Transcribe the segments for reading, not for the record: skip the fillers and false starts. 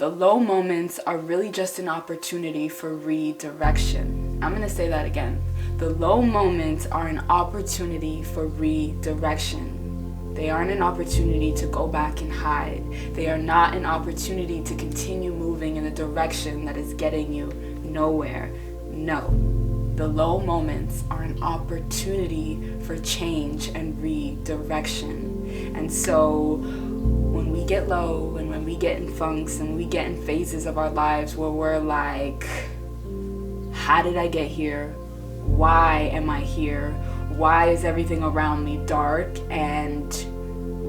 The low moments are really just an opportunity for redirection. I'm gonna say that again. The low moments are an opportunity for redirection. They aren't an opportunity to go back and hide. They are not an opportunity to continue moving in a direction that is getting you nowhere. No. The low moments are an opportunity for change and redirection. And so when we get low and when we get in funks and we get in phases of our lives where we're like, how did I get here? Why am I here? Why is everything around me dark? And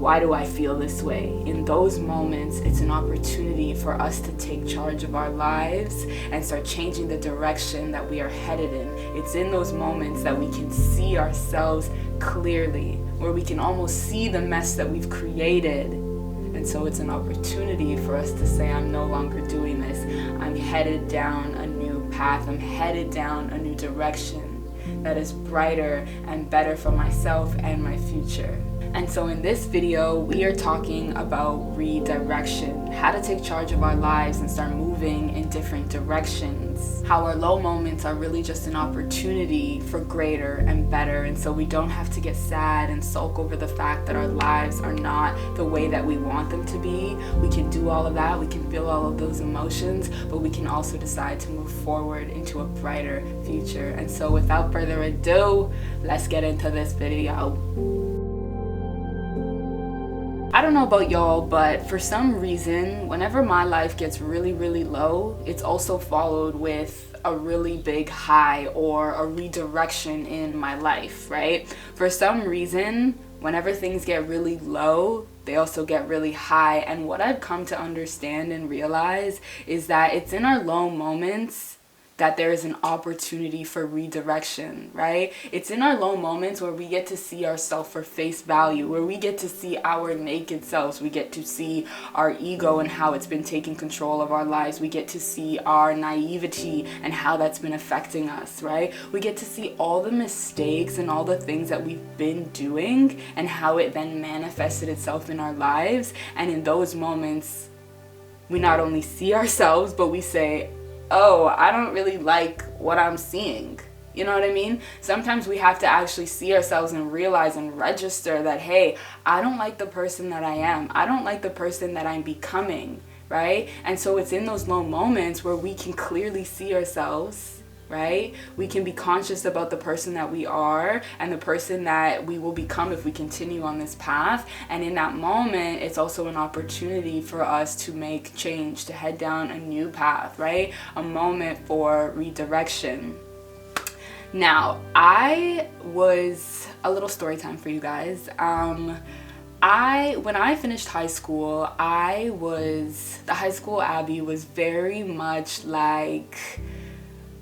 why do I feel this way? In those moments, it's an opportunity for us to take charge of our lives and start changing the direction that we are headed in. It's in those moments that we can see ourselves clearly, where we can almost see the mess that we've created. And so it's an opportunity for us to say, I'm no longer doing this. I'm headed down a new path. I'm headed down a new direction that is brighter and better for myself and my future. And so in this video, we are talking about redirection, how to take charge of our lives and start moving in different directions. How our low moments are really just an opportunity for greater and better. And so we don't have to get sad and sulk over the fact that our lives are not the way that we want them to be. We can do all of that. We can feel all of those emotions, but we can also decide to move forward into a brighter future. And so without further ado, let's get into this video. I don't know about y'all, but for some reason, whenever my life gets really, really low, it's also followed with a really big high or a redirection in my life, right? For some reason, whenever things get really low, they also get really high. And what I've come to understand and realize is that it's in our low moments that there is an opportunity for redirection, right? It's in our low moments where we get to see ourselves for face value, where we get to see our naked selves. We get to see our ego and how it's been taking control of our lives. We get to see our naivety and how that's been affecting us, right? We get to see all the mistakes and all the things that we've been doing and how it then manifested itself in our lives. And in those moments, we not only see ourselves, but we say, oh, I don't really like what I'm seeing. You know what I mean? Sometimes we have to actually see ourselves and realize and register that, hey, I don't like the person that I am. I don't like the person that I'm becoming, right? And so it's in those low moments where we can clearly see ourselves, right? We can be conscious about the person that we are and the person that we will become if we continue on this path. And in that moment, it's also an opportunity for us to make change, to head down a new path, right? A moment for redirection. Now, a little story time for you guys. When I finished high school, the high school Abby was very much like,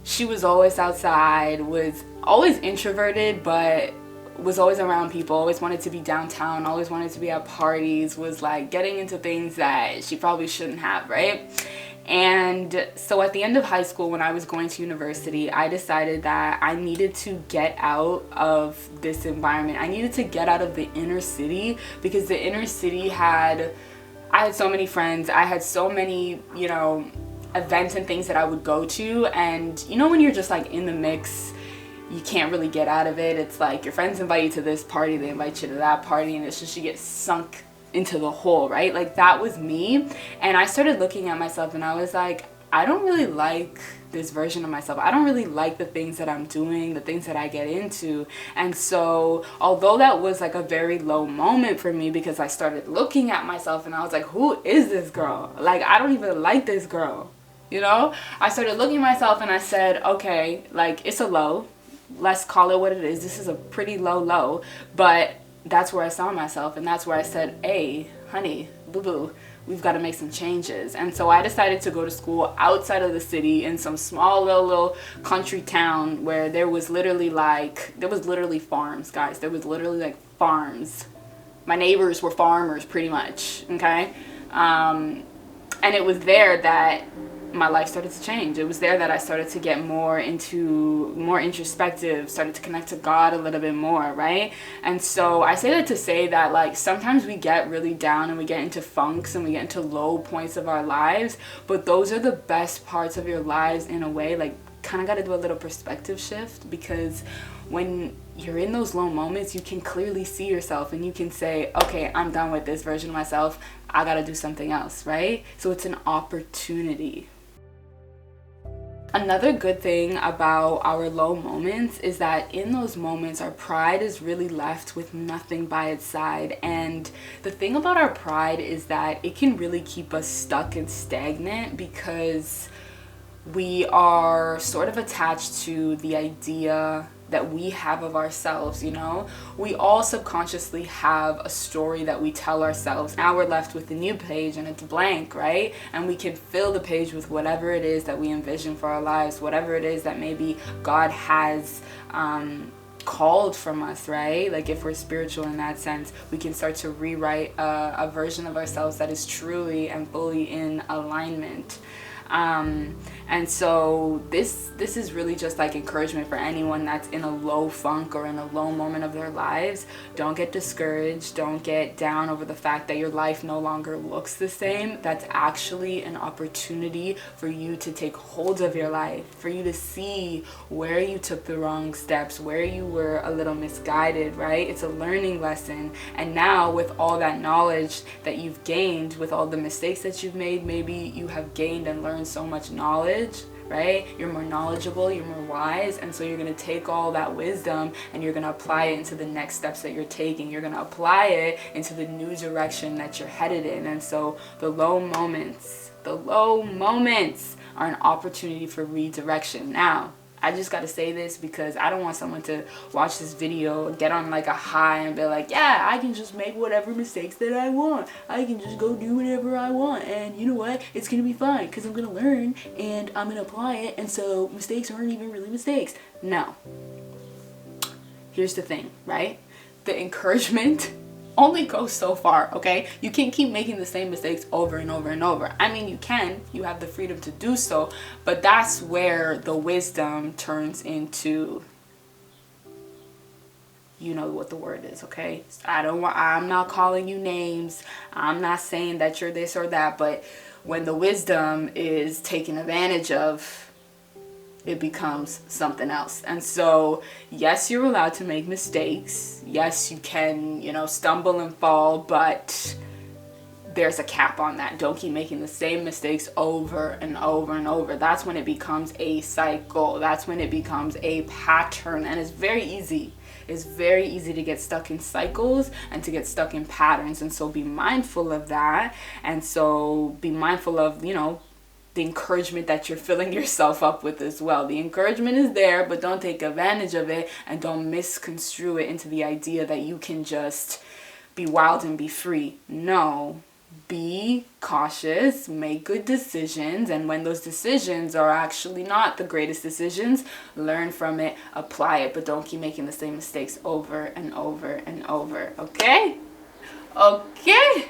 she was always outside, was always introverted, but was always around people, always wanted to be downtown, always wanted to be at parties, was like getting into things that she probably shouldn't have, right? And so at the end of high school, when I was going to university, I decided that I needed to get out of this environment. I needed to get out of the inner city, because the inner city I had so many friends, I had so many, events and things that I would go to, and when you're just like in the mix, you can't really get out of it. It's like your friends invite you to this party, they invite you to that party, and it's just you get sunk into the hole, right? Like that was me. And I started looking at myself and I was like, I don't really like this version of myself. I don't really like the things that I'm doing, the things that I get into. And so although that was like a very low moment for me, because I started looking at myself and I was like, who is this girl? Like, I don't even like this girl. I started looking at myself and I said, okay, like it's a low. Let's call it what it is. This is a pretty low, but that's where I saw myself. And that's where I said, hey, honey, boo-boo, we've got to make some changes. And so I decided to go to school outside of the city in some small little country town where there was literally farms, guys. There was literally like farms. My neighbors were farmers pretty much, okay? And it was there that my life started to change. It was there that I started to get more introspective, started to connect to God a little bit more, right? And so I say that to say that, like, sometimes we get really down and we get into funks and we get into low points of our lives, but those are the best parts of your lives in a way. Like, kind of got to do a little perspective shift, because when you're in those low moments, you can clearly see yourself and you can say, okay, I'm done with this version of myself. I got to do something else, right? So it's an opportunity. Another good thing about our low moments is that in those moments, our pride is really left with nothing by its side. And the thing about our pride is that it can really keep us stuck and stagnant, because we are sort of attached to the idea that we have of ourselves, you know? We all subconsciously have a story that we tell ourselves. Now we're left with a new page and it's blank, right? And we can fill the page with whatever it is that we envision for our lives, whatever it is that maybe God has called from us, right? Like, if we're spiritual in that sense, we can start to rewrite a version of ourselves that is truly and fully in alignment. And so this is really just like encouragement for anyone that's in a low funk or in a low moment of their lives. Don't get discouraged. Don't get down over the fact that your life no longer looks the same. That's actually an opportunity for you to take hold of your life, for you to see where you took the wrong steps, where you were a little misguided, right? It's a learning lesson. And now, with all that knowledge that you've gained, with all the mistakes that you've made, maybe you have gained and learned so much knowledge, right? You're more knowledgeable, you're more wise, and so you're going to take all that wisdom and you're going to apply it into the next steps that you're taking. You're going to apply it into the new direction that you're headed in. And so the low moments are an opportunity for redirection. Now, I just got to say this because I don't want someone to watch this video, get on like a high and be like, yeah, I can just make whatever mistakes that I want. I can just go do whatever I want. And you know what? It's going to be fine because I'm going to learn and I'm going to apply it. And so mistakes aren't even really mistakes. No. Here's the thing, right? The encouragement only goes so far, okay? You can't keep making the same mistakes over and over and over. I mean, you can. You have the freedom to do so, but that's where the wisdom turns into, you know what the word is, okay? I'm not calling you names. I'm not saying that you're this or that, but when the wisdom is taken advantage of, it becomes something else. And so, yes, you're allowed to make mistakes. Yes, you can, stumble and fall, but there's a cap on that. Don't keep making the same mistakes over and over and over. That's when it becomes a cycle. That's when it becomes a pattern. And it's very easy. It's very easy to get stuck in cycles and to get stuck in patterns. And so be mindful of that. And so be mindful of, the encouragement that you're filling yourself up with as well. The encouragement is there, but don't take advantage of it and don't misconstrue it into the idea that you can just be wild and be free. No, be cautious, make good decisions, and when those decisions are actually not the greatest decisions, learn from it, apply it, but don't keep making the same mistakes over and over and over. Okay? Okay?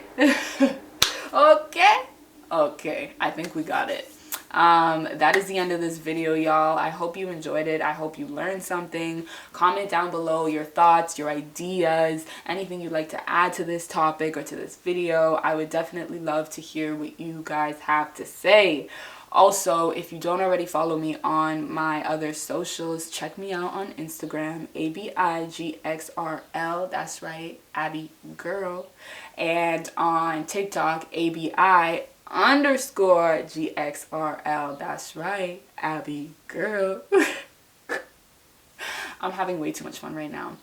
Okay, I think we got it. That is the end of this video, y'all. I hope you enjoyed it. I hope you learned something. Comment down below your thoughts, your ideas, anything you'd like to add to this topic or to this video. I would definitely love to hear what you guys have to say. Also, if you don't already follow me on my other socials, check me out on Instagram, ABIGXRL, that's right, Abby Girl, and on TikTok, ABI_GXRL, that's right, Abby Girl. I'm having way too much fun right now.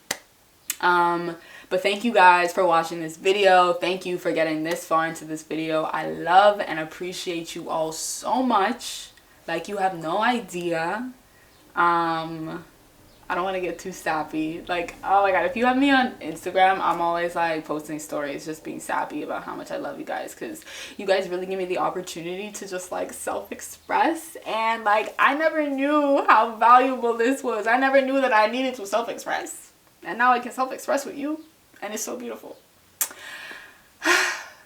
But thank you guys for watching this video. Thank you for getting this far into this video. I love and appreciate you all so much. Like, you have no idea. I don't want to get too sappy. Like, oh my god, if you have me on Instagram, I'm always like posting stories just being sappy about how much I love you guys, because you guys really give me the opportunity to just like self-express, and like I never knew how valuable this was. I never knew that I needed to self-express, and now I can self-express with you, and it's so beautiful.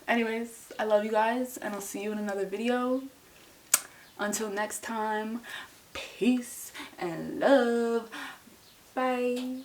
Anyways, I love you guys, and I'll see you in another video. Until next time, peace and love. Bye.